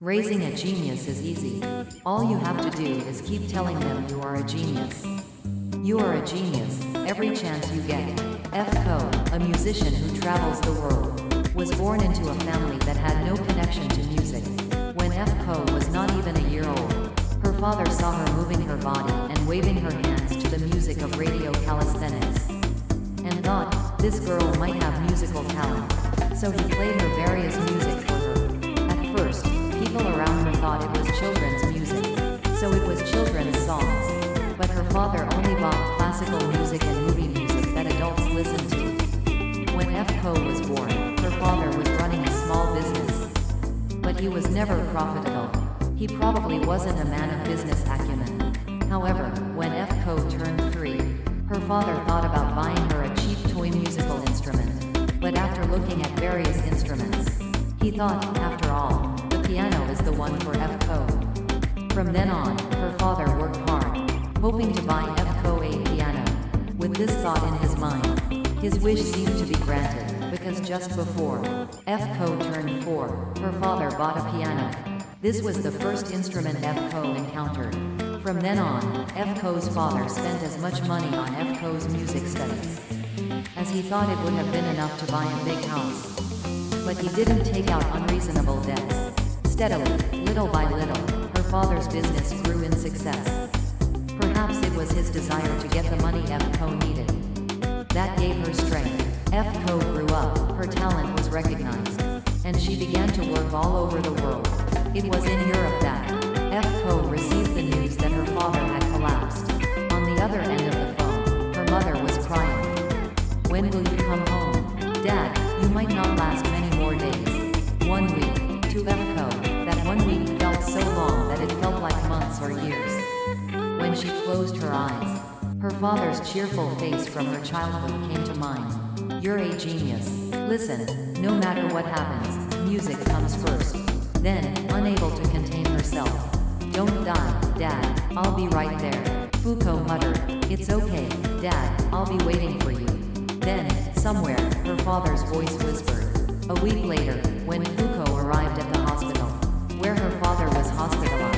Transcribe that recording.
Raising a genius is easy. All you have to do is keep telling them you are a genius. You are a genius, every chance you get. F. Ko, a musician who travels the world, was born into a family that had no connection to music. When F. Ko was not even a year old, her father saw her moving her body and waving her hands to the music of radio calisthenics, and thought, this girl might have musical talent. So he played her various music for her. At first, people around her thought it was children's music, so it was children's songs. But her father only bought classical music and movie music that adults listened to. When F. Ko was born, her father was running a small business, but he was never profitable. He probably wasn't a man of business acumen. However, when F. Ko turned 3, her father thought about buying her a cheap toy musical instrument. But after looking at various instruments, he thought, after all, the piano is the one for F. Ko. From then on, her father worked hard, hoping to buy F. Ko a piano. With this thought in his mind, his wish seemed to be granted, because just before F. Ko turned 4, her father bought a piano. This was the first instrument F. Ko encountered. From then on, F. Ko's father spent as much money on F. Ko's music studies as he thought it would have been enough to buy a big house. But he didn't take out unreasonable debts. Steadily, little by little, her father's business grew in success. Perhaps it was his desire to get the money F. Ko needed that gave her strength. F. Ko grew up, her talent was recognized, and she began to work all over the world. It was in Europe that F. Ko received the news that her father had collapsed. On the other end of the phone, her mother was crying. When will you come home? Dad, you might not last many more days. 1 week, to F. Ko, that 1 week felt so long that it felt like months or years. When she closed her eyes, her father's cheerful face from her childhood came to mind. You're a genius. Listen, no matter what happens, music comes first. Then, unable to contain herself, don't die, Dad, I'll be right there. Fuko muttered, it's okay, Dad, I'll be waiting for you. Then, somewhere, her father's voice whispered. A week later, when Fuko arrived at the hospital, where her father was hospitalized,